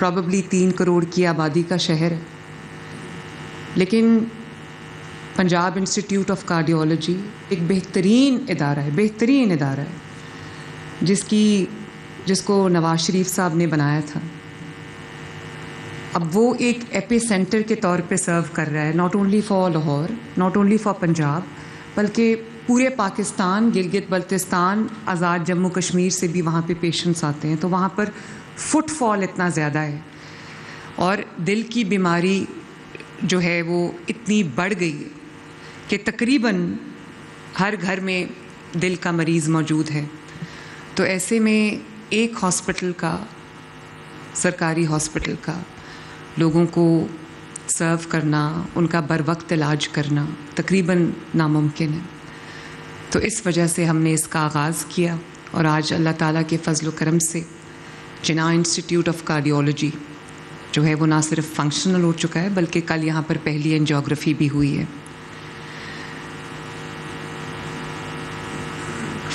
Probably 3 crore کی آبادی کا شہر ہے، لیکن پنجاب انسٹیٹیوٹ آف کارڈیولوجی ایک بہترین ادارہ ہے جس کو نواز شریف صاحب نے بنایا تھا. اب وہ ایک ایپی سینٹر کے طور پہ سرو کر رہا ہے، not only for Lahore, not only for Punjab, بلکہ پورے پاکستان، گلگت بلتستان، آزاد جموں کشمیر سے بھی وہاں پہ پیشنٹس آتے ہیں. تو وہاں پر فٹ فال اتنا زیادہ ہے اور دل کی بیماری جو ہے وہ اتنی بڑھ گئی ہے کہ تقریباً ہر گھر میں دل کا مریض موجود ہے. تو ایسے میں ایک ہاسپٹل کا، سرکاری ہاسپٹل کا، لوگوں کو سرو کرنا، ان کا بر وقت علاج کرنا تقریباً ناممکن ہے. تو اس وجہ سے ہم نے اس کا آغاز کیا اور آج اللہ تعالیٰ کے فضل و کرم سے جناح انسٹیٹیوٹ آف کارڈیولوجی جو ہے وہ نہ صرف فنکشنل ہو چکا ہے بلکہ کل یہاں پر پہلی اینجیوگرافی بھی ہوئی ہے.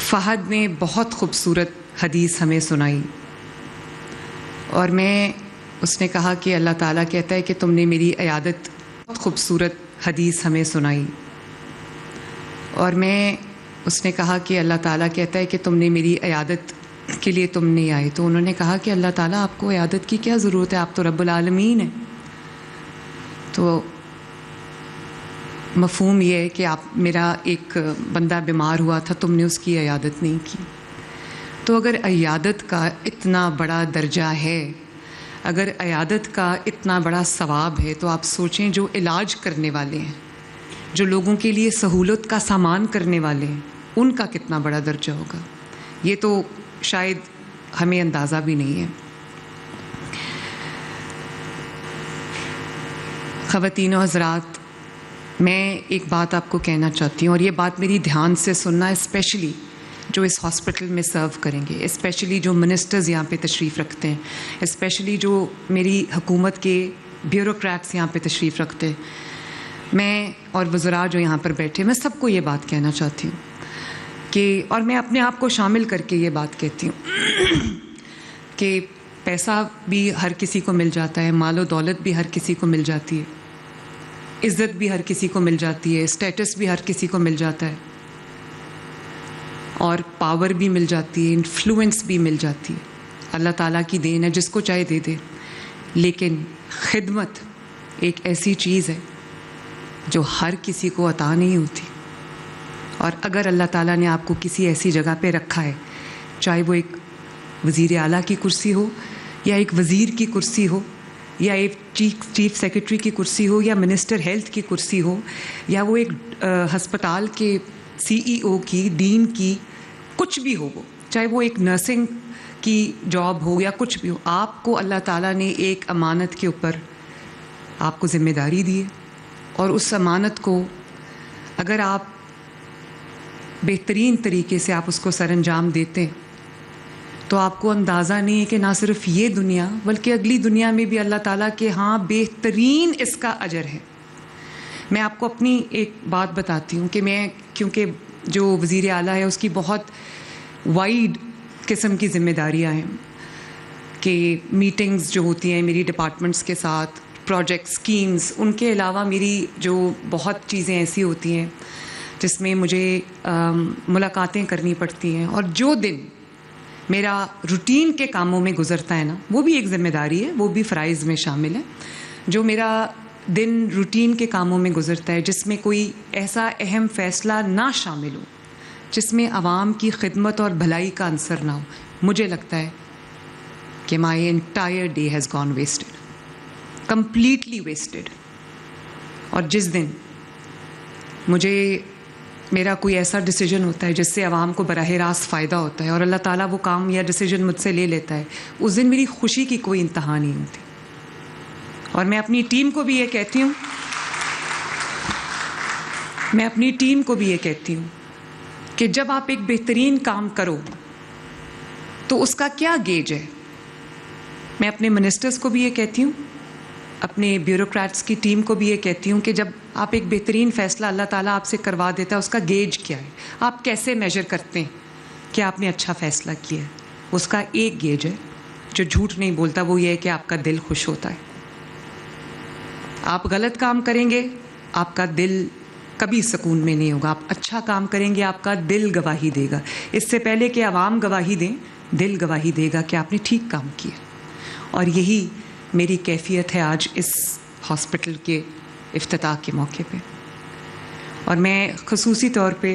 فہد نے بہت خوبصورت حدیث ہمیں سنائی اور اس نے کہا کہ اللہ تعالیٰ کہتا ہے کہ تم نے میری عیادت، بہت خوبصورت حدیث ہمیں سنائی، اور اس نے کہا کہ اللہ تعالیٰ کہتا ہے کہ تم نے میری عیادت کے لیے تم نہیں آئے. تو انہوں نے کہا کہ اللہ تعالیٰ آپ کو عیادت کی کیا ضرورت ہے، آپ تو رب العالمین ہیں. تو مفہوم یہ ہے کہ میرا ایک بندہ بیمار ہوا تھا، تم نے اس کی عیادت نہیں کی. تو اگر عیادت کا اتنا بڑا درجہ ہے، اگر عیادت کا اتنا بڑا ثواب ہے، تو آپ سوچیں جو علاج کرنے والے ہیں، جو لوگوں کے لیے سہولت کا سامان کرنے والے ہیں، ان کا کتنا بڑا درجہ ہوگا. یہ تو شاید ہمیں اندازہ بھی نہیں ہے. خواتین و حضرات، میں ایک بات آپ کو کہنا چاہتی ہوں، اور یہ بات میری دھیان سے سننا، اسپیشلی جو اس ہاسپٹل میں سرو کریں گے، اسپیشلی جو منسٹرز یہاں پہ تشریف رکھتے ہیں، اسپیشلی جو میری حکومت کے بیوروکریٹس یہاں پہ تشریف رکھتے ہیں، میں اور وزراء جو یہاں پر بیٹھے، میں سب کو یہ بات کہنا چاہتی ہوں اور میں اپنے آپ کو شامل کر کے یہ بات کہتی ہوں کہ پیسہ بھی ہر کسی کو مل جاتا ہے، مال و دولت بھی ہر کسی کو مل جاتی ہے، عزت بھی ہر کسی کو مل جاتی ہے، اسٹیٹس بھی ہر کسی کو مل جاتا ہے، اور پاور بھی مل جاتی ہے، انفلوئنس بھی مل جاتی ہے. اللہ تعالیٰ کی دین ہے، جس کو چاہے دے دے. لیکن خدمت ایک ایسی چیز ہے جو ہر کسی کو عطا نہیں ہوتی. اور اگر اللہ تعالیٰ نے آپ کو کسی ایسی جگہ پہ رکھا ہے، چاہے وہ ایک وزیر اعلیٰ کی کرسی ہو، یا ایک وزیر کی کرسی ہو، یا ایک چیف سیکرٹری کی کرسی ہو، یا منسٹر ہیلتھ کی کرسی ہو، یا وہ ایک ہسپتال کے CEO کی، ڈین کی، کچھ بھی ہو، وہ چاہے وہ ایک نرسنگ کی جاب ہو یا کچھ بھی ہو، آپ کو اللہ تعالیٰ نے ایک امانت کے اوپر آپ کو ذمہ داری دی ہے. اور اس امانت کو اگر آپ بہترین طریقے سے آپ اس کو سر انجام دیتے ہیں تو آپ کو اندازہ نہیں ہے کہ نہ صرف یہ دنیا بلکہ اگلی دنیا میں بھی اللہ تعالیٰ کے ہاں بہترین اس کا اجر ہے. میں آپ کو اپنی ایک بات بتاتی ہوں کہ کیونکہ جو وزیر اعلیٰ ہے اس کی بہت وائڈ قسم کی ذمہ داریاں ہیں کہ میٹنگز جو ہوتی ہیں میری ڈپارٹمنٹس کے ساتھ، پروجیکٹ اسکیمز، ان کے علاوہ میری جو بہت چیزیں ایسی ہوتی ہیں جس میں مجھے ملاقاتیں کرنی پڑتی ہیں. اور جو دن میرا روٹین کے کاموں میں گزرتا ہے نا، وہ بھی ایک ذمہ داری ہے، وہ بھی فرائض میں شامل ہے. جو میرا دن روٹین کے کاموں میں گزرتا ہے جس میں کوئی ایسا اہم فیصلہ نہ شامل ہو جس میں عوام کی خدمت اور بھلائی کا عنصر نہ ہو، مجھے لگتا ہے کہ my entire day has gone wasted, completely wasted. اور جس دن میرا کوئی ایسا ڈیسیجن ہوتا ہے جس سے عوام کو براہ راست فائدہ ہوتا ہے اور اللہ تعالیٰ وہ کام یا ڈیسیجن مجھ سے لے لیتا ہے، اس دن میری خوشی کی کوئی انتہا نہیں ہوتی. اور میں اپنی ٹیم کو بھی یہ کہتی ہوں کہ جب آپ ایک بہترین کام کرو تو اس کا کیا گیج ہے. میں اپنے منسٹرز کو بھی یہ کہتی ہوں، اپنے بیوروکریٹس کی ٹیم کو بھی یہ کہتی ہوں کہ جب آپ ایک بہترین فیصلہ اللہ تعالیٰ آپ سے کروا دیتا ہے، اس کا گیج کیا ہے، آپ کیسے میجر کرتے ہیں کہ آپ نے اچھا فیصلہ کیا ہے. اس کا ایک گیج ہے جو جھوٹ نہیں بولتا وہ یہ ہے کہ آپ کا دل خوش ہوتا ہے. آپ غلط کام کریں گے آپ کا دل کبھی سکون میں نہیں ہوگا. آپ اچھا کام کریں گے آپ کا دل گواہی دے گا. اس سے پہلے کہ عوام گواہی دیں دل گواہی دے گا کہ آپ نے ٹھیک کام کیا. اور یہی میری کیفیت ہے آج اس ہاسپٹل کے افتتاح کے موقع پہ. اور میں خصوصی طور پہ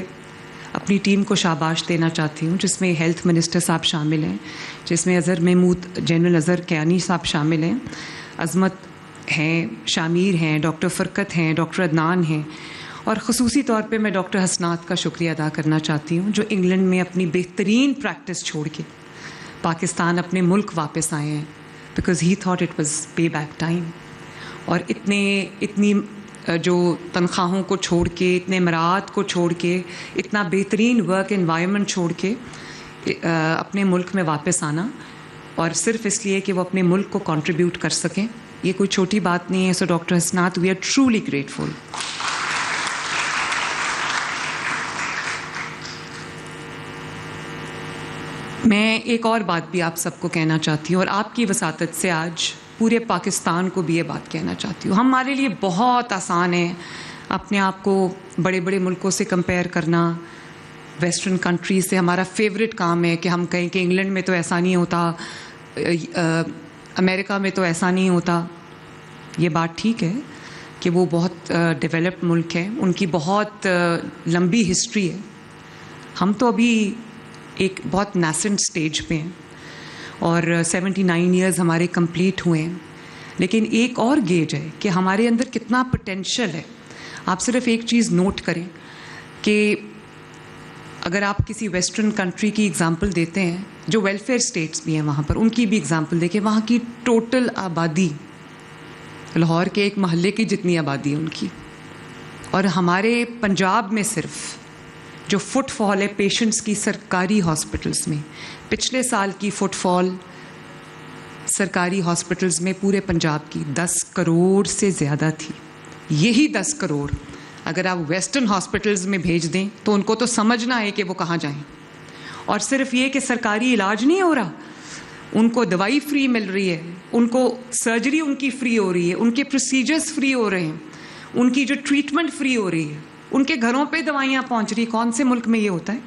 اپنی ٹیم کو شاباش دینا چاہتی ہوں جس میں ہیلتھ منسٹر صاحب شامل ہیں, جس میں اظہر محمود جنرل اظہر کیانی صاحب شامل ہیں, عظمت ہیں, شامیر ہیں, ڈاکٹر فرقت ہیں, ڈاکٹر عدنان ہیں, اور خصوصی طور پہ میں ڈاکٹر حسنات کا شکریہ ادا کرنا چاہتی ہوں جو انگلینڈ میں اپنی بہترین پریکٹس چھوڑ کے پاکستان اپنے ملک واپس آئے ہیں because he thought it was pay back time. اور اتنی جو تنخواہوں کو چھوڑ کے, اتنے مراعات کو چھوڑ کے, اتنا بہترین ورک انوائرمنٹ چھوڑ کے اپنے ملک میں واپس آنا, اور صرف اس لیے کہ وہ اپنے ملک کو کنٹریبیوٹ کر سکیں, یہ کوئی چھوٹی بات نہیں ہے. سو doctor Hasanat we are truly grateful. میں ایک اور بات بھی آپ سب کو کہنا چاہتی ہوں, اور آپ کی وساطت سے آج پورے پاکستان کو بھی یہ بات کہنا چاہتی ہوں. ہمارے لیے بہت آسان ہے اپنے آپ کو بڑے بڑے ملکوں سے کمپیئر کرنا, ویسٹرن کنٹریز سے. ہمارا فیوریٹ کام ہے کہ ہم کہیں کہ انگلینڈ میں تو ایسا نہیں ہوتا, امریکہ میں تو ایسا نہیں ہوتا. یہ بات ٹھیک ہے کہ وہ بہت ڈیولپڈ ملک ہے, ان کی بہت لمبی ہسٹری ہے. ہم تو ابھی ایک بہت نیسنٹ سٹیج پہ ہیں اور 79 ایئرز ہمارے کمپلیٹ ہوئے ہیں. لیکن ایک اور گیج ہے کہ ہمارے اندر کتنا پوٹینشیل ہے. آپ صرف ایک چیز نوٹ کریں کہ اگر آپ کسی ویسٹرن کنٹری کی اگزامپل دیتے ہیں جو ویلفیئر اسٹیٹس بھی ہیں وہاں پر, ان کی بھی اگزامپل دیکھیں. وہاں کی ٹوٹل آبادی لاہور کے ایک محلے کی جتنی آبادی ہے ان کی, اور ہمارے پنجاب میں صرف جو فٹ فال ہے پیشنٹس کی سرکاری ہاسپٹلس میں, پچھلے سال کی فٹ فال سرکاری ہاسپٹلز میں پورے پنجاب کی 10 کروڑ سے زیادہ تھی. یہی 10 کروڑ اگر آپ ویسٹرن ہاسپٹلز میں بھیج دیں تو ان کو تو سمجھنا ہے کہ وہ کہاں جائیں. اور صرف یہ کہ سرکاری علاج نہیں ہو رہا, ان کو دوائی فری مل رہی ہے, ان کو سرجری ان کی فری ہو رہی ہے, ان کے پروسیجرز فری ہو رہے ہیں, ان کی جو ٹریٹمنٹ فری ہو رہی ہے, ان کے گھروں پہ دوائیاں پہنچ رہی. کون سے ملک میں یہ ہوتا ہے؟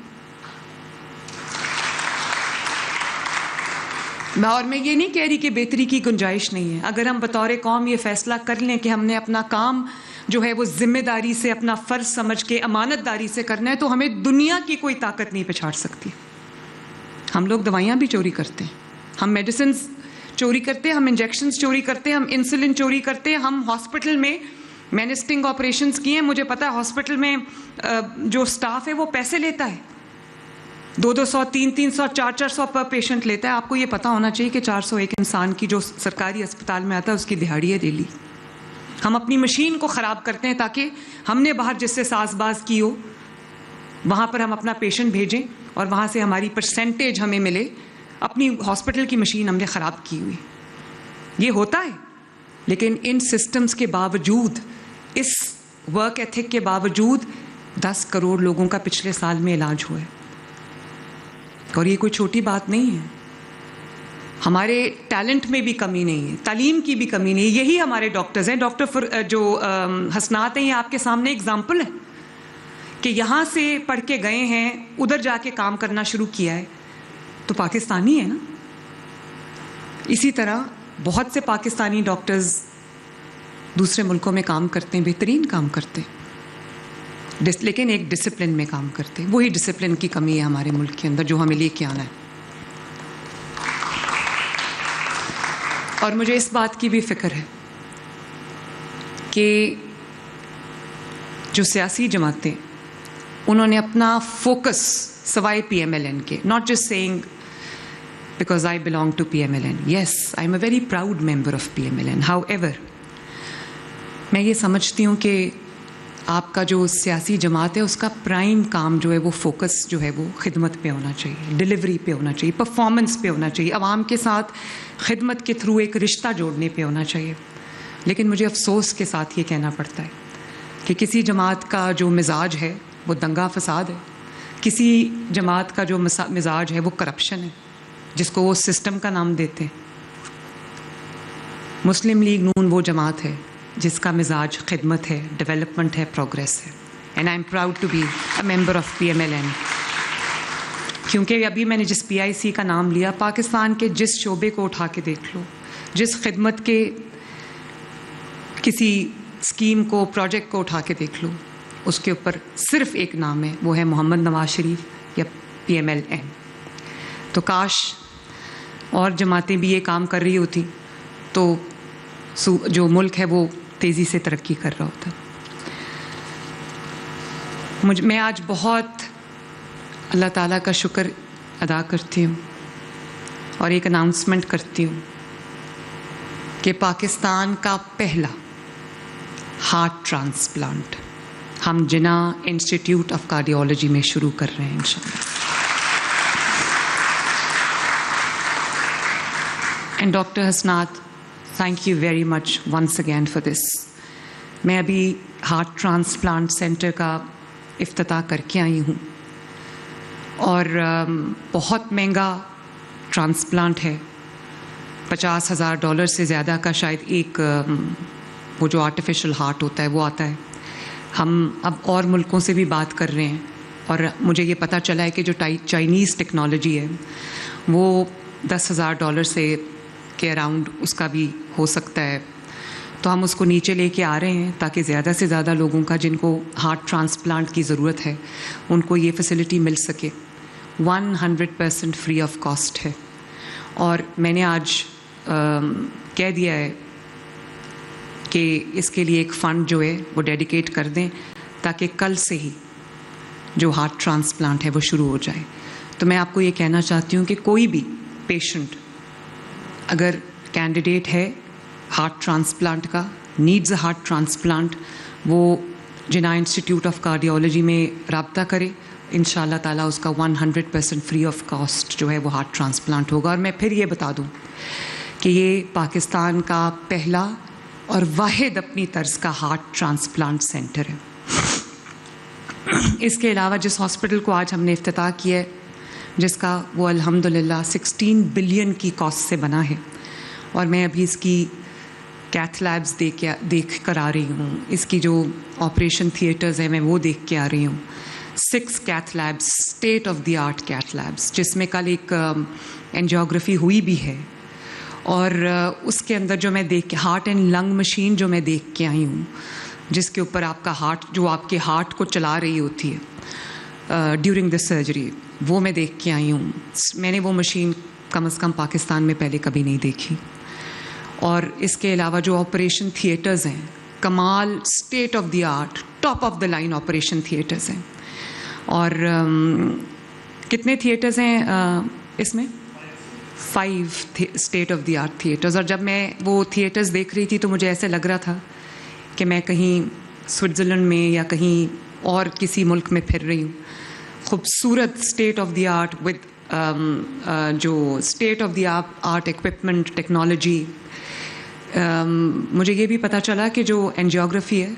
اور میں یہ نہیں کہہ رہی کہ بہتری کی گنجائش نہیں ہے. اگر ہم بطور قوم یہ فیصلہ کر لیں کہ ہم نے اپنا کام جو ہے وہ ذمہ داری سے, اپنا فرض سمجھ کے, امانت داری سے کرنا ہے, تو ہمیں دنیا کی کوئی طاقت نہیں پچھاڑ سکتی. ہم لوگ دوائیاں بھی چوری کرتے ہیں, ہم میڈیسنز چوری کرتے ہیں, ہم انجیکشنز چوری کرتے ہیں, ہم انسولن چوری کرتے ہیں. ہم ہاسپٹل میں میں نے اسٹنگ آپریشنز کیے ہیں, مجھے پتا ہے ہاسپٹل میں جو سٹاف ہے وہ پیسے لیتا ہے, 200 300 400 پر پیشنٹ لیتا ہے. آپ کو یہ پتا ہونا چاہیے کہ 400 ایک انسان کی جو سرکاری اسپتال میں آتا ہے اس کی دہاڑی ہے ڈیلی. ہم اپنی مشین کو خراب کرتے ہیں تاکہ ہم نے باہر جس سے ساز باز کی ہو وہاں پر ہم اپنا پیشنٹ بھیجیں اور وہاں سے ہماری پرسنٹیج ہمیں ملے. اپنی ہاسپٹل کی مشین ہم نے خراب کی ہوئی. یہ ہوتا ہے, لیکن ان سسٹمز کے باوجود, اس ورک ایتھک کے باوجود 10 کروڑ لوگوں کا پچھلے سال میں علاج ہوا ہے. اور یہ کوئی چھوٹی بات نہیں ہے. ہمارے ٹیلنٹ میں بھی کمی نہیں ہے, تعلیم کی بھی کمی نہیں ہے. یہی ہمارے ڈاکٹرز ہیں. ڈاکٹر جو حسنات ہیں, یہ آپ کے سامنے اگزامپل ہے کہ یہاں سے پڑھ کے گئے ہیں, ادھر جا کے کام کرنا شروع کیا ہے, تو پاکستانی ہے نا. اسی طرح بہت سے پاکستانی ڈاکٹرز دوسرے ملکوں میں کام کرتے ہیں, بہترین کام کرتے ہیں, لیکن ایک ڈسپلن میں کام کرتے ہیں. وہی ڈسپلن کی کمی ہے ہمارے ملک کے اندر جو ہمیں لے کے آنا ہے. اور مجھے اس بات کی بھی فکر ہے کہ جو سیاسی جماعتیں, انہوں نے اپنا فوکس سوائے پی ایم ایل این کے, not just seeing because I belong to PMLN. Yes, I'm a very proud member of PMLN. However, میں یہ سمجھتی ہوں کہ آپ کا جو سیاسی جماعت ہے اس کا پرائم کام جو ہے وہ فوکس جو ہے وہ خدمت پہ ہونا چاہیے, ڈلیوری پہ ہونا چاہیے, پرفارمنس پہ ہونا چاہیے, عوام کے ساتھ خدمت کے تھرو ایک رشتہ جوڑنے پہ ہونا چاہیے. لیکن مجھے افسوس کے ساتھ یہ کہنا پڑتا ہے کہ کسی جماعت کا جو مزاج ہے وہ دنگا فساد ہے, کسی جماعت کا جو مزاج ہے وہ کرپشن ہے, جس کو وہ سسٹم کا نام دیتے ہیں. مسلم لیگ نون وہ جماعت ہے جس کا مزاج خدمت ہے, ڈیولپمنٹ ہے, پروگریس ہے. And I am proud to be a member of PMLN. کیونکہ ابھی میں نے جس PIC کا نام لیا, پاکستان کے جس شعبے کو اٹھا کے دیکھ لو, جس خدمت کے کسی اسکیم کو, پروجیکٹ کو اٹھا کے دیکھ لو, اس کے اوپر صرف ایک نام ہے, وہ ہے محمد نواز شریف یا PMLN. تو کاش اور جماعتیں بھی یہ کام کر رہی ہوتی تو جو ملک ہے وہ تیزی سے ترقی کر رہا ہوتا. میں آج بہت اللہ تعالیٰ کا شکر ادا کرتی ہوں اور ایک اناؤنسمنٹ کرتی ہوں کہ پاکستان کا پہلا ہارٹ ٹرانسپلانٹ ہم جناح انسٹیٹیوٹ آف کارڈیالوجی میں شروع کر رہے ہیں انشاءاللہ. And doctor Hasnat, thank you very much once again for this. میں ابھی ہارٹ ٹرانسپلانٹ سینٹر کا افتتاح کر کے آئی ہوں اور بہت مہنگا ٹرانسپلانٹ ہے. $50,000 سے زیادہ کا شاید ایک وہ جو آرٹیفیشل ہارٹ ہوتا ہے وہ آتا ہے. ہم اب اور ملکوں سے بھی بات کر رہے ہیں اور مجھے یہ پتہ چلا ہے کہ جو چائنیز ٹیکنالوجی ہے وہ $10,000 سے کے اراؤنڈ اس کا بھی ہو سکتا ہے. تو ہم اس کو نیچے لے کے آ رہے ہیں تاکہ زیادہ سے زیادہ لوگوں کا جن کو ہارٹ ٹرانسپلانٹ کی ضرورت ہے ان کو یہ فیسلٹی مل سکے. 100% فری آف کاسٹ ہے. اور میں نے آج کہہ دیا ہے کہ اس کے لیے ایک فنڈ جو ہے وہ ڈیڈیکیٹ کر دیں تاکہ کل سے ہی جو ہارٹ ٹرانسپلانٹ ہے وہ شروع ہو جائے. تو میں آپ کو یہ کہنا چاہتی ہوں کہ کوئی بھی پیشنٹ اگر کینڈیڈیٹ ہے ہارٹ ٹرانسپلانٹ کا, نیڈز اے ہارٹ ٹرانسپلانٹ, وہ جناح انسٹیٹیوٹ آف کارڈیالوجی میں رابطہ کرے. ان شاء اللہ تعالیٰ اس کا 100% فری آف کاسٹ جو ہے وہ ہارٹ ٹرانسپلانٹ ہوگا. اور میں پھر یہ بتا دوں کہ یہ پاکستان کا پہلا اور واحد اپنی طرز کا ہارٹ ٹرانسپلانٹ سینٹر ہے. اس کے علاوہ جس ہاسپٹل کو آج ہم نے افتتاح کیا ہے, جس کا وہ الحمدللہ 16 بلین کی کاسٹ سے بنا ہے, اور میں ابھی اس کی کیتھ لیبز دیکھ کر آ رہی ہوں, اس کی جو آپریشن تھیٹرز ہیں میں وہ دیکھ کے آ رہی ہوں. 6 cath labs, state of the art cath labs, جس میں کل ایک اینجیوگرافی ہوئی بھی ہے. اور اس کے اندر جو میں دیکھ کے ہارٹ اینڈ لنگ مشین جو میں دیکھ کے آئی ہوں, جس کے اوپر آپ کا ہارٹ جو آپ کے ہارٹ کو چلا رہی ہوتی ہے ڈیورنگ دا سرجری, وہ میں دیکھ کے آئی ہوں. میں نے وہ مشین کم از کم پاکستان میں پہلے کبھی نہیں دیکھی. اور اس کے علاوہ جو آپریشن تھیٹرز ہیں, کمال state of the art top of the line operation theatres ہیں. اور کتنے تھیٹرز ہیں اس میں؟ 5 state of the art theatres. اور جب میں وہ تھیٹرز دیکھ رہی تھی تو مجھے ایسے لگ رہا تھا کہ میں کہیں سوئٹزرلینڈ میں یا کہیں اور کسی ملک میں پھر رہی ہوں. خوبصورت state of the art with جو state of the art equipment, technology. مجھے یہ بھی پتہ چلا کہ جو اینجیوگرافی ہے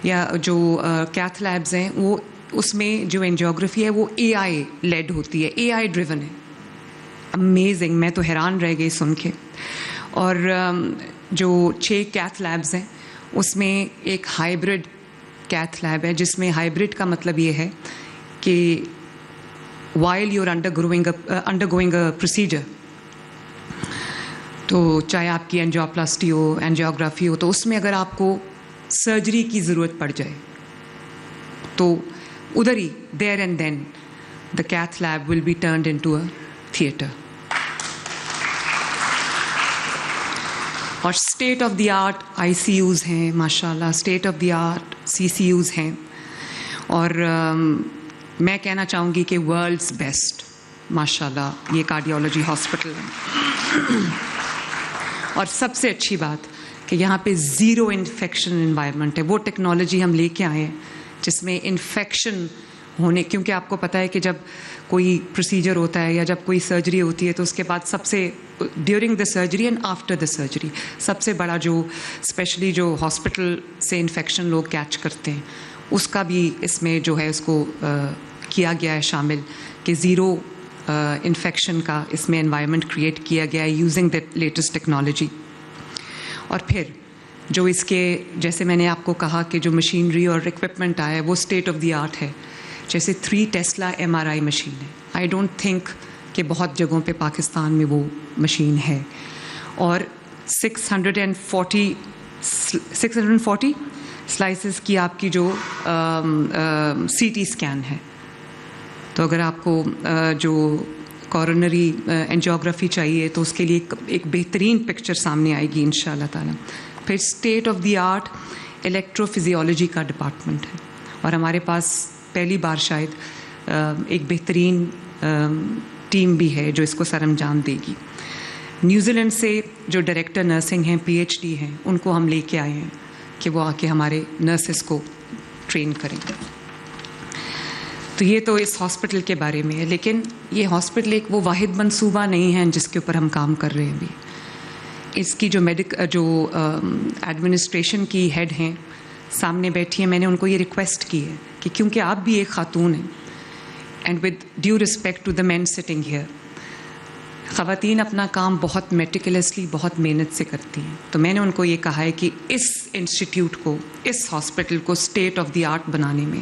یا جو کیتھ لیبز ہیں وہ اس میں جو اینجیوگرافی ہے وہ AI لیڈ ہوتی ہے, AI ڈریون ہے. امیزنگ, میں تو حیران رہ گئی سن کے. اور جو 6 کیتھ لیبز ہیں اس میں ایک ہائیبرڈ کیتھ لیب ہے, جس میں ہائیبرڈ کا مطلب یہ ہے کہ while you're undergoing a procedure, تو چاہے آپ کی اینجیوپلاسٹی ہو, اینجیوگرافی ہو, تو اس میں اگر آپ کو سرجری کی ضرورت پڑ جائے تو ادھر ہی there and then the cath lab will be turned into a theatre. اور state of the art ICUs ہیں ماشاء اللہ, state of the art CCUs ہیں. اور میں کہنا چاہوں گی کہ ورلڈز بیسٹ ماشاء اللہ یہ کارڈیالوجی ہاسپٹل ہے. اور سب سے اچھی بات کہ یہاں پہ زیرو انفیکشن انوائرمنٹ ہے. وہ ٹیکنالوجی ہم لے کے آئے ہیں جس میں انفیکشن ہونے, کیونکہ آپ کو پتہ ہے کہ جب کوئی پروسیجر ہوتا ہے یا جب کوئی سرجری ہوتی ہے تو اس کے بعد سب سے during the surgery and after the surgery سب سے بڑا جو اسپیشلی جو ہاسپٹل سے انفیکشن لوگ کیچ کرتے ہیں اس کا بھی اس میں جو ہے اس کو کیا گیا ہے شامل کہ زیرو انفیکشن کا اس میں انوائرمنٹ کریٹ کیا گیا ہے یوزنگ دا لیٹسٹ ٹیکنالوجی. اور پھر جو اس کے جیسے میں نے آپ کو کہا کہ جو مشینری اور اکوپمنٹ آیا ہے وہ اسٹیٹ آف دی آرٹ ہے. جیسے 3 ٹیسلا MRI مشین ہے. آئی ڈونٹ تھنک کہ بہت جگہوں پہ پاکستان میں وہ مشین ہے. اور 640 سلائسز کی آپ کی جو CT اسکین ہے. تو اگر آپ کو جو کورونری اینجیوگرافی چاہیے تو اس کے لیے ایک بہترین پکچر سامنے آئے گی انشاءاللہ تعالی. پھر state of the art electro physiology کا ڈپارٹمنٹ ہے. اور ہمارے پاس پہلی بار شاید ایک بہترین ٹیم بھی ہے جو اس کو سر انجام دے گی. نیوزی لینڈ سے جو ڈائریکٹر نرسنگ ہیں PhD ہیں ان کو ہم لے کے آئے ہیں کہ وہ آ کے ہمارے نرسز کو ٹرین کریں. تو یہ تو اس ہاسپٹل کے بارے میں ہے. لیکن یہ ہاسپٹل ایک وہ واحد منصوبہ نہیں ہے جس کے اوپر ہم کام کر رہے ہیں ابھی. اس کی جو ایڈمنسٹریشن کی ہیڈ ہیں سامنے بیٹھی ہیں, میں نے ان کو یہ ریکویسٹ کی ہے کہ کیونکہ آپ بھی ایک خاتون ہیں and with due respect to the man sitting here, خواتین اپنا کام بہت میٹیکولسلی بہت محنت سے کرتی ہیں. تو میں نے ان کو یہ کہا ہے کہ اس انسٹیٹیوٹ کو, اس ہاسپٹل کو اسٹیٹ آف دی آرٹ بنانے میں,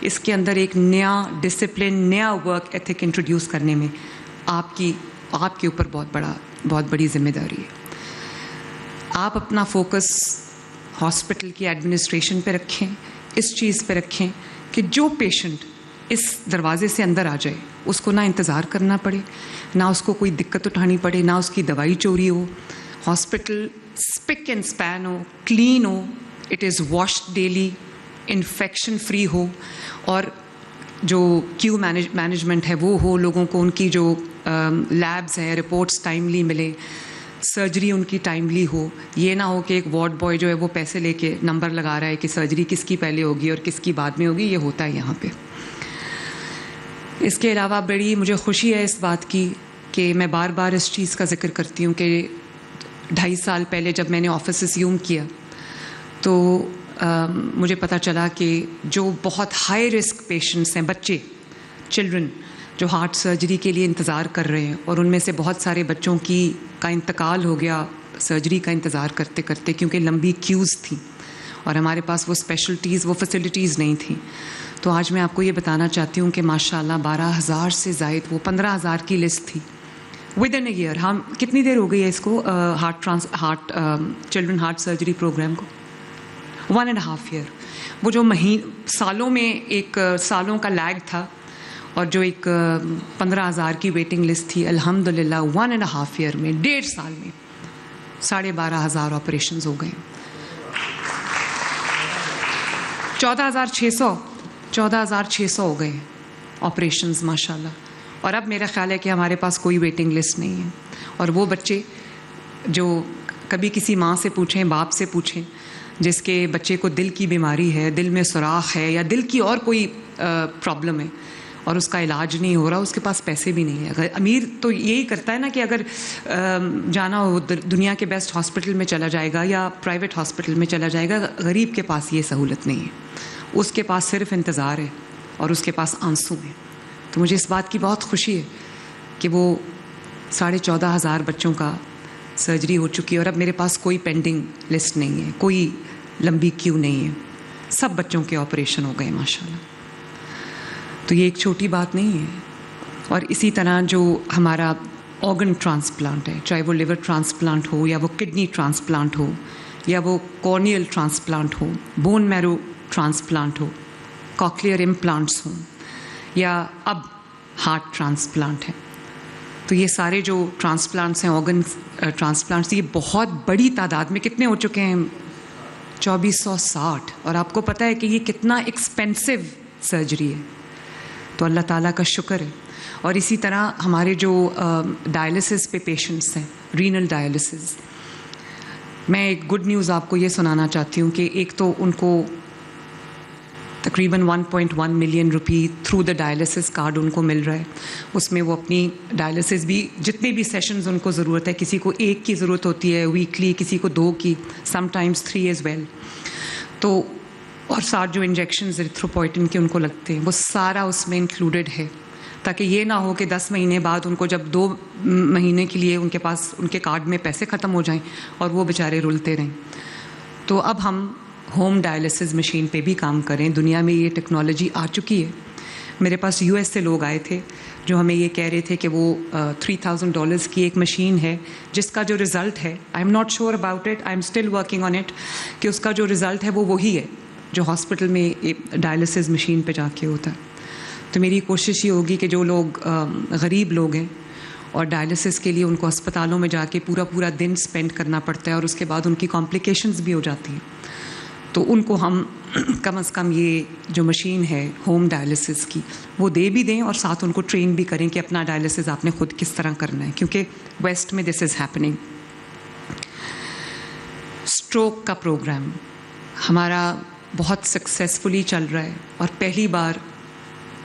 اس کے اندر ایک نیا ڈسپلن, نیا ورک ایتھک انٹروڈیوس کرنے میں آپ کے اوپر بہت بڑی ذمہ داری ہے. آپ اپنا فوکس ہاسپٹل کی ایڈمنسٹریشن پہ رکھیں, اس چیز پہ رکھیں کہ جو پیشنٹ اس دروازے سے اندر آ جائے اس کو نہ انتظار کرنا پڑے, نہ اس کو کوئی دقت اٹھانی پڑے, نہ اس کی دوائی چوری ہو. ہاسپٹل اسپک اینڈ اسپین ہو, کلین ہو, it is washed daily, infection free ہو, اور جو کیو مینجمنٹ ہے وہ ہو, لوگوں کو ان کی جو لیبز ہیں رپورٹس ٹائملی ملے, سرجری ان کی ٹائملی ہو. یہ نہ ہو کہ ایک وارڈ بوائے جو ہے وہ پیسے لے کے نمبر لگا رہا ہے کہ سرجری کس کی پہلے ہوگی اور کس کی بعد میں ہوگی. یہ ہوتا ہے یہاں پہ. اس کے علاوہ بڑی مجھے خوشی ہے اس بات کی کہ میں بار بار اس چیز کا ذکر کرتی ہوں کہ 2.5 سال پہلے جب میں نے آفس اسیوم کیا تو مجھے پتہ چلا کہ جو بہت ہائی رسک پیشنٹس ہیں, بچے, چلڈرن جو ہارٹ سرجری کے لیے انتظار کر رہے ہیں, اور ان میں سے بہت سارے بچوں کا انتقال ہو گیا سرجری کا انتظار کرتے کرتے کیونکہ لمبی کیوز تھیں اور ہمارے پاس وہ اسپیشلٹیز, وہ فیسلٹیز نہیں تھیں. تو آج میں آپ کو یہ بتانا چاہتی ہوں کہ ماشاءاللہ 12,000 سے زائد, وہ 15,000 کی لسٹ تھی ود ان اے ایئر. ہم کتنی دیر ہو گئی ہے اس کو چلڈرن ہارٹ سرجری پروگرام کو؟ 1.5 ایئر. وہ جو سالوں میں ایک سالوں کا لیگ تھا اور جو ایک 15,000 کی ویٹنگ لسٹ تھی, الحمدللہ 1.5 ایئر میں, 1.5 سال میں 12,500 آپریشنز ہو گئے. 14,600 ہو گئے آپریشنز ماشاءاللہ. اور اب میرا خیال ہے کہ ہمارے پاس کوئی ویٹنگ لسٹ نہیں ہے. اور وہ بچے جو کبھی کسی ماں سے پوچھیں, باپ سے پوچھیں, جس کے بچے کو دل کی بیماری ہے, دل میں سوراخ ہے یا دل کی اور کوئی پرابلم ہے اور اس کا علاج نہیں ہو رہا, اس کے پاس پیسے بھی نہیں ہے. امیر تو یہی کرتا ہے نا کہ اگر جانا ہو دنیا کے بیسٹ ہاسپٹل میں چلا جائے گا یا پرائیویٹ ہاسپٹل میں چلا جائے گا. غریب کے پاس یہ سہولت نہیں ہے, اس کے پاس صرف انتظار ہے اور اس کے پاس آنسو ہیں. تو مجھے اس بات کی بہت خوشی ہے کہ وہ 14,500 بچوں کا سرجری ہو چکی ہے اور اب میرے پاس کوئی پینڈنگ لسٹ نہیں ہے, کوئی لمبی کیو نہیں ہے, سب بچوں کے آپریشن ہو گئے ماشاءاللہ. تو یہ ایک چھوٹی بات نہیں ہے. اور اسی طرح جو ہمارا آرگن ٹرانسپلانٹ ہے, چاہے وہ لیور ٹرانسپلانٹ ہو یا وہ کڈنی ٹرانسپلانٹ ہو یا وہ کارنیل ٹرانسپلانٹ ہو, بون میرو ٹرانسپلانٹ ہو, کاکلیئر امپلانٹس ہوں یا اب ہارٹ ٹرانسپلانٹ ہے. تو یہ سارے جو ٹرانسپلانٹس ہیں, آرگن ٹرانسپلانٹس, یہ بہت بڑی تعداد میں کتنے ہو چکے ہیں, 2460. اور آپ کو پتہ ہے کہ یہ کتنا ایکسپینسو سرجری ہے. تو اللہ تعالیٰ کا شکر ہے. اور اسی طرح ہمارے جو ڈائلسس پہ پیشنٹس ہیں, رینل ڈائلسس, میں ایک گڈ نیوز آپ کو یہ سنانا چاہتی ہوں کہ ایک تو ان کو تقریباً 1.1 million rupee through the dialysis card ان کو مل رہا ہے. اس میں وہ اپنی ڈائلسس بھی جتنے بھی سیشنز ان کو ضرورت ہے, کسی کو 1 کی ضرورت ہوتی ہے ویکلی, کسی کو 2 کی, سم ٹائمز 3 ایز ویل. تو اور ساتھ جو انجیکشنز ایریتھروپوئٹن کے ان کو لگتے ہیں وہ سارا اس میں انکلوڈیڈ ہے. تاکہ یہ نہ ہو کہ 10 مہینے بعد ان کو جب 2 مہینے کے لیے ان کے پاس ان کے کارڈ میں پیسے ختم ہو جائیں اور وہ بیچارے رلتے رہیں. تو اب ہم ہوم ڈائلسس مشین پہ بھی کام کریں. دنیا میں یہ ٹیکنالوجی آ چکی ہے. میرے پاس US سے لوگ آئے تھے جو ہمیں یہ کہہ رہے تھے کہ وہ $3,000 کی ایک مشین ہے جس کا جو رزلٹ ہے, I am not sure about it, I am still working on it, کہ اس کا جو رزلٹ ہے وہ وہی ہے جو ہاسپٹل میں ڈائلسس مشین پہ جا کے ہوتا ہے. تو میری کوشش یہ ہوگی کہ جو لوگ غریب لوگ ہیں اور ڈائلسس کے لیے ان کو اسپتالوں میں جا کے پورا دن اسپینڈ کرنا پڑتا ہے اور اس کے بعد ان کی کمپلیکیشنز بھی ہو جاتی ہیں, تو ان کو ہم کم از کم یہ جو مشین ہے ہوم ڈائلسس کی وہ دے بھی دیں اور ساتھ ان کو ٹرین بھی کریں کہ اپنا ڈائلسس آپ نے خود کس طرح کرنا ہے, کیونکہ ویسٹ میں دس از ہیپننگ. اسٹروک کا پروگرام ہمارا بہت سکسیزفلی چل رہا ہے اور پہلی بار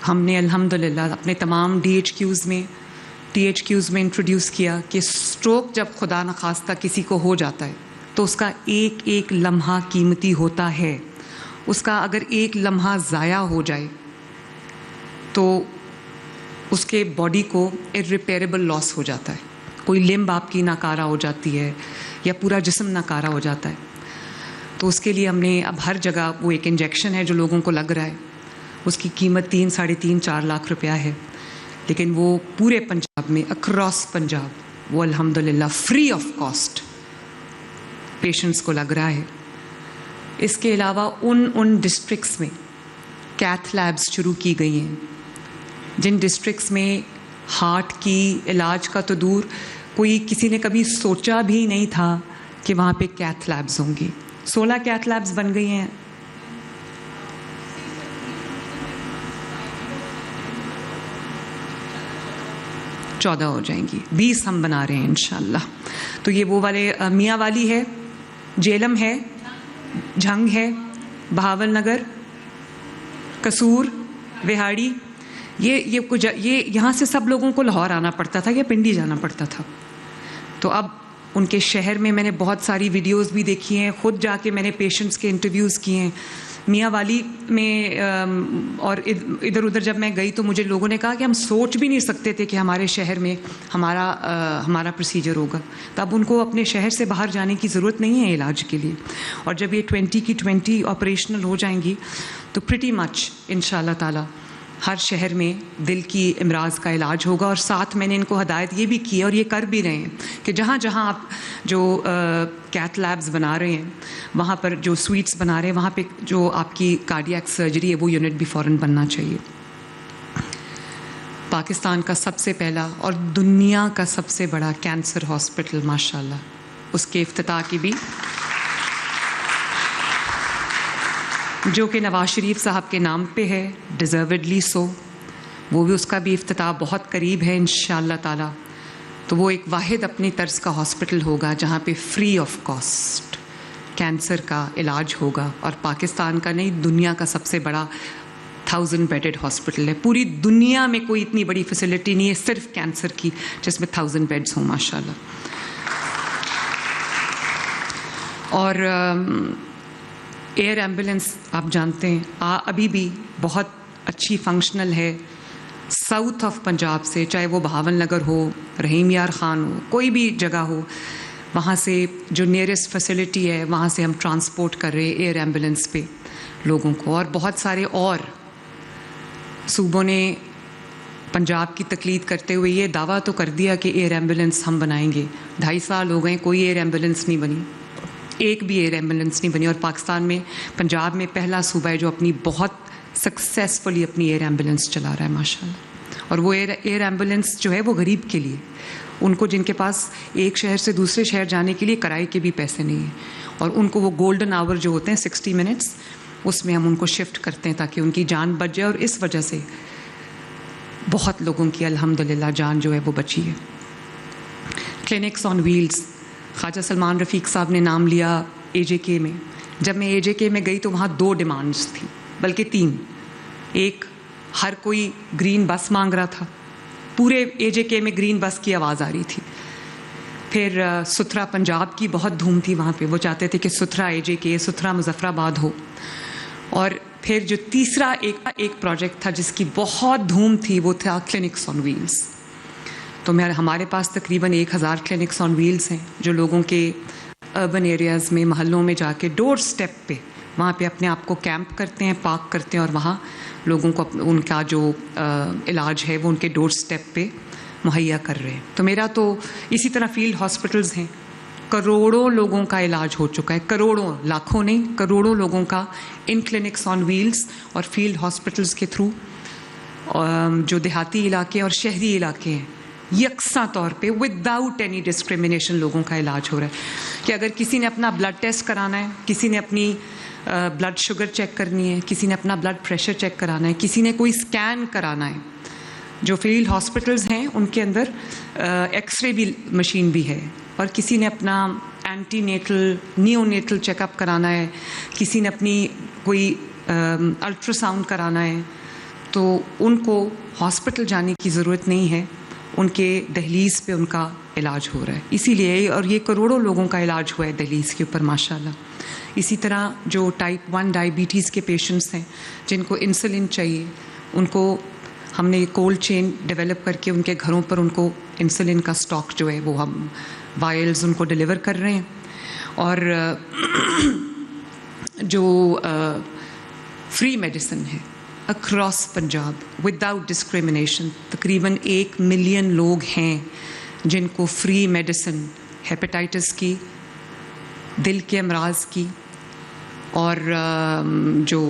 ہم نے الحمدللہ اپنے تمام THQs میں انٹروڈیوس کیا کہ اسٹروک جب خدا نخواستہ کسی کو ہو جاتا ہے تو اس کا ایک ایک لمحہ قیمتی ہوتا ہے. اس کا اگر ایک لمحہ ضائع ہو جائے تو اس کے باڈی کو irreparable لاس ہو جاتا ہے. کوئی لمب آپ کی ناکارہ ہو جاتی ہے یا پورا جسم ناکارہ ہو جاتا ہے. تو اس کے لیے ہم نے اب ہر جگہ وہ ایک انجیکشن ہے جو لوگوں کو لگ رہا ہے, اس کی قیمت 3-4.5 لاکھ روپیہ ہے, لیکن وہ پورے پنجاب میں اکراس پنجاب وہ الحمدللہ فری آف کاسٹ پیشنٹس کو لگ رہا ہے. اس کے علاوہ ان ڈسٹرکٹس میں کیتھ لیبس شروع کی گئی ہیں جن ڈسٹرکٹس میں ہارٹ کی علاج کا تو دور, کوئی کسی نے کبھی سوچا بھی نہیں تھا کہ وہاں پہ کیتھ لیبس ہوں گی. 16 کیتھ لیبس بن گئی ہیں. چودہ ہو جائیں گی, 20 ہم بنا رہے ہیں انشاءاللہ. تو یہ وہ والے میاں والی ہے, جیلم ہے, جھنگ ہے, بہاول نگر, قصور, وہاڑی, یہ یہاں سے سب لوگوں کو لاہور آنا پڑتا تھا یا پنڈی جانا پڑتا تھا. تو اب ان کے شہر میں نے بہت ساری ویڈیوز بھی دیکھی ہیں, خود جا کے میں نے پیشنٹس کے انٹرویوز کیے ہیں. میاں والی میں اور ادھر ادھر جب میں گئی تو مجھے لوگوں نے کہا کہ ہم سوچ بھی نہیں سکتے تھے کہ ہمارے شہر میں ہمارا پروسیجر ہوگا. تو اب ان کو اپنے شہر سے باہر جانے کی ضرورت نہیں ہے علاج کے لیے. اور جب یہ 20 کی 20 آپریشنل ہو جائیں گی تو پریٹی مچ انشاءاللہ تعالی ہر شہر میں دل کی امراض کا علاج ہوگا. اور ساتھ میں نے ان کو ہدایت یہ بھی کی ہے اور یہ کر بھی رہے ہیں کہ جہاں جہاں آپ جو کیتھ لیبس بنا رہے ہیں, وہاں پر جو سویٹس بنا رہے ہیں, وہاں پہ جو آپ کی کارڈیاک سرجری ہے وہ یونٹ بھی فوراً بننا چاہیے. پاکستان کا سب سے پہلا اور دنیا کا سب سے بڑا کینسر ہاسپٹل ماشاءاللہ, اس کے افتتاح کی بھی جو کہ نواز شریف صاحب کے نام پہ ہے, ڈیزروڈلی سو, وہ بھی اس کا بھی افتتاح بہت قریب ہے انشاءاللہ تعالی. تو وہ ایک واحد اپنی طرز کا ہاسپٹل ہوگا جہاں پہ فری آف کاسٹ کینسر کا علاج ہوگا. اور پاکستان کا نہیں, دنیا کا سب سے بڑا 1000 بیڈڈ ہاسپٹل ہے. پوری دنیا میں کوئی اتنی بڑی فیسلٹی نہیں ہے صرف کینسر کی جس میں 1000 بیڈز ہوں ماشاءاللہ. اور ایئر ایمبولینس آپ جانتے ہیں ابھی بھی بہت اچھی فنکشنل ہے. ساؤتھ آف پنجاب سے, چاہے وہ بہاول نگر ہو, رحیم یار خان ہو, کوئی بھی جگہ ہو, وہاں سے جو نیئرسٹ فیسلٹی ہے وہاں سے ہم ٹرانسپورٹ کر رہے ہیں ایئر ایمبولینس پہ لوگوں کو. اور بہت سارے اور صوبوں نے پنجاب کی تقلید کرتے ہوئے یہ دعویٰ تو کر دیا کہ ایئر ایمبولینس ہم بنائیں گے. 2.5 سال ہو گئے, کوئی ایئر ایمبولینس نہیں بنی, ایک بھی ایئر ایمبولینس نہیں بنی. اور پاکستان میں پنجاب میں پہلا صوبہ ہے جو اپنی بہت سکسیسفلی اپنی ایئر ایمبولینس چلا رہا ہے ماشاءاللہ. اور وہ ایئر ایمبولینس جو ہے وہ غریب کے لیے, ان کو جن کے پاس ایک شہر سے دوسرے شہر جانے کے لیے کرائے کے بھی پیسے نہیں ہیں, اور ان کو وہ گولڈن آور جو ہوتے ہیں 60 منٹس, اس میں ہم ان کو شفٹ کرتے ہیں تاکہ ان کی جان بچ جائے. اور اس وجہ سے بہت لوگوں کی الحمدللہ جان جو ہے وہ بچی ہے. کلینکس آن ویلز, خواجہ سلمان رفیق صاحب نے نام لیا AJK میں. جب میں AJK میں گئی تو وہاں 2 ڈیمانڈز تھیں, بلکہ 3. ایک, ہر کوئی گرین بس مانگ رہا تھا, پورے AJK میں گرین بس کی آواز آ رہی تھی. پھر ستھرا پنجاب کی بہت دھوم تھی وہاں پہ, وہ چاہتے تھے کہ ستھرا AJK, ستھرا مظفر آباد ہو. اور پھر جو تیسرا ایک پروجیکٹ تھا جس کی بہت دھوم تھی وہ تھا کلینکس آن ویلز. تو ہمارے پاس تقریباً 1000 کلینکس آن ویلز ہیں جو لوگوں کے اربن ایریاز میں محلوں میں جا کے ڈور سٹیپ پہ وہاں پہ اپنے آپ کو کیمپ کرتے ہیں, پارک کرتے ہیں, اور وہاں لوگوں کو ان کا جو علاج ہے وہ ان کے ڈور سٹیپ پہ مہیا کر رہے ہیں. تو میرا تو اسی طرح فیلڈ ہاسپٹلز ہیں, کروڑوں لوگوں کا علاج ہو چکا ہے, کروڑوں, لاکھوں نہیں, کروڑوں لوگوں کا ان کلینکس آن ویلز اور فیلڈ ہاسپٹلز کے تھرو, جو دیہاتی علاقے اور شہری علاقے ہیں, یکساں طور پہ وداؤٹ اینی ڈسکریمنیشن لوگوں کا علاج ہو رہا ہے. کہ اگر کسی نے اپنا بلڈ ٹیسٹ کرانا ہے, کسی نے اپنی بلڈ شوگر چیک کرنی ہے, کسی نے اپنا بلڈ پریشر چیک کرانا ہے, کسی نے کوئی اسکین کرانا ہے, جو فیلڈ ہاسپٹلز ہیں ان کے اندر ایکس رے بھی مشین بھی ہے, اور کسی نے اپنا antenatal neonatal check up کرانا ہے, کسی نے اپنی کوئی الٹرا ساؤنڈ کرانا ہے, تو ان کو ہاسپٹل جانے کی ضرورت نہیں ہے, ان کے دہلیز پہ ان کا علاج ہو رہا ہے. اسی لیے, اور یہ کروڑوں لوگوں کا علاج ہوا ہے دہلیز کے اوپر ماشاء اللہ. اسی طرح جو ٹائپ 1 ڈائبٹیز کے پیشنٹس ہیں جن کو انسولن چاہیے, ان کو ہم نے کولڈ چین ڈیولپ کر کے ان کے گھروں پر ان کو انسولن کا سٹاک جو ہے وہ ہم وائلز ان کو ڈیلیور کر رہے ہیں. اور جو فری میڈیسن ہے اکراس پنجاب وداؤٹ ڈسکریمنیشن, تقریباً 1 ملین لوگ ہیں جن کو فری میڈیسن ہیپیٹائٹس کی, دل کے امراض کی, اور جو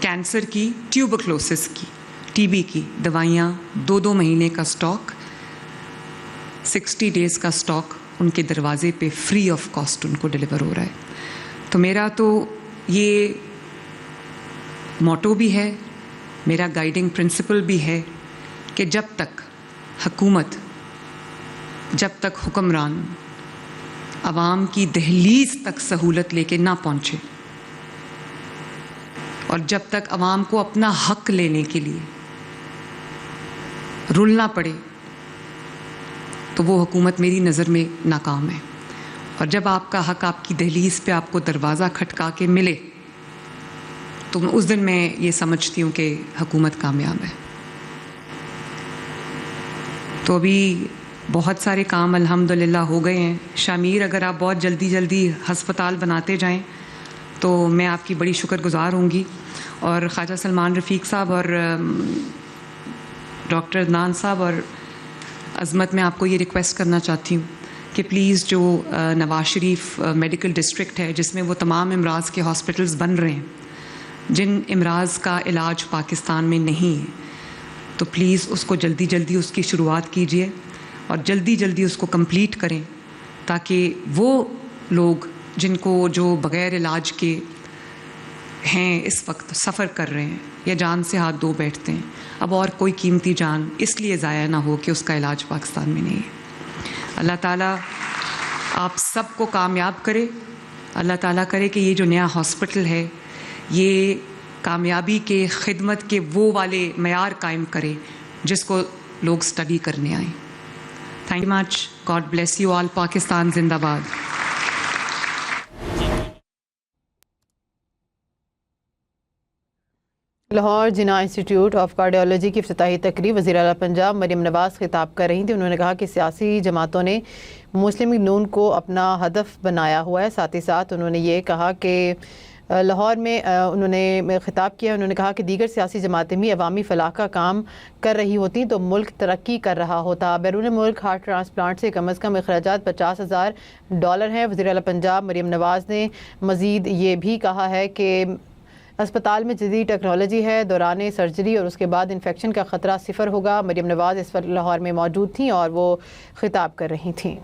کینسر کی, ٹیوبرکلوسس کی, ٹی بی کی دوائیاں 2 مہینے کا سٹاک, 60 ڈیز کا سٹاک ان کے دروازے پہ فری آف کاسٹ ان کو ڈیلیور ہو رہا ہے. تو میرا تو یہ موٹو بھی ہے, میرا گائیڈنگ پرنسپل بھی ہے کہ جب تک حکومت, جب تک حکمران عوام کی دہلیز تک سہولت لے کے نہ پہنچے, اور جب تک عوام کو اپنا حق لینے کے لیے رلنا پڑے, تو وہ حکومت میری نظر میں ناکام ہے. اور جب آپ کا حق آپ کی دہلیز پہ آپ کو دروازہ کھٹکا کے ملے, تو اس دن میں یہ سمجھتی ہوں کہ حکومت کامیاب ہے. تو ابھی بہت سارے کام الحمدللہ ہو گئے ہیں. شامیر, اگر آپ بہت جلدی ہسپتال بناتے جائیں تو میں آپ کی بڑی شکر گزار ہوں گی. اور خواجہ سلمان رفیق صاحب اور ڈاکٹر عدنان صاحب اور عظمت, میں آپ کو یہ ریکویسٹ کرنا چاہتی ہوں کہ پلیز جو نواز شریف میڈیکل ڈسٹرکٹ ہے جس میں وہ تمام امراض کے ہاسپٹلز بن رہے ہیں, جن امراض کا علاج پاکستان میں نہیں ہے, تو پلیز اس کو جلدی اس کی شروعات کیجیے اور جلدی اس کو کمپلیٹ کریں, تاکہ وہ لوگ جن کو جو بغیر علاج کے ہیں اس وقت سفر کر رہے ہیں یا جان سے ہاتھ دھو بیٹھتے ہیں, اب اور کوئی قیمتی جان اس لیے ضائع نہ ہو کہ اس کا علاج پاکستان میں نہیں ہے. اللہ تعالیٰ آپ سب کو کامیاب کرے. اللہ تعالیٰ کرے کہ یہ جو نیا ہاسپٹل ہے یہ کامیابی کے, خدمت کے وہ والے معیار قائم کرے جس کو لوگ اسٹڈی کرنے آئیں. Thank you much. God bless you all. Pakistan زندہ باد. لاہور جناح انسٹیٹیوٹ آف کارڈیالوجی کی افتتاحی تقریب وزیر اعلیٰ پنجاب مریم نواز خطاب کر رہی تھیں. انہوں نے کہا کہ سیاسی جماعتوں نے مسلم لیگ نون کو اپنا ہدف بنایا ہوا ہے. ساتھ ہی ساتھ انہوں نے یہ کہا کہ لاہور میں انہوں نے خطاب کیا, انہوں نے کہا کہ دیگر سیاسی جماعتیں بھی عوامی فلاح کا کام کر رہی ہوتی تو ملک ترقی کر رہا ہوتا. بیرون ملک ہارٹ ٹرانسپلانٹ سے کم از کم اخراجات $50,000 ہیں. وزیر اعلیٰ پنجاب مریم نواز نے مزید یہ بھی کہا ہے کہ اسپتال میں جدید ٹیکنالوجی ہے, دوران سرجری اور اس کے بعد انفیکشن کا خطرہ 0 ہوگا. مریم نواز اس وقت لاہور میں موجود تھیں اور وہ خطاب کر رہی تھیں.